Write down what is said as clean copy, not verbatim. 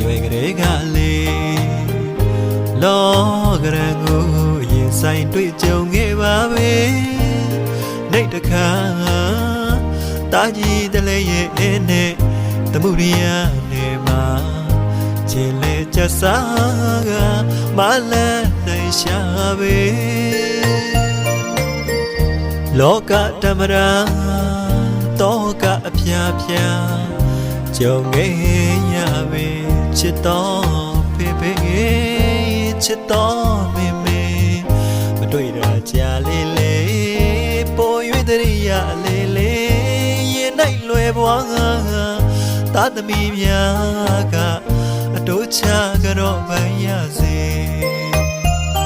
ရွယ်ကလေးကလေးလောကရန်ကိုရင်ဆိုင်တွေ့ကြုံခဲ့ပါပဲနေ့တစ်ခါတာကြီးတလဲရဲ့နဲ့တမှုရိယာနေမှာခြေလဲချက်စားကမလန်းနိုင်ရှာပဲလောကဓမ္မရာတောကအဖျားဖျားကြုံခဲ့ရပဲချစ်တော်ဖေဖေချစ်တော်မေမေမတွေ့တာကြာလေးလေးပေါ်၍တရိယာလေးလေးရင်၌လွယ်ပွားသာသမီများကအတိုးချကြတော့ပန်းရစေ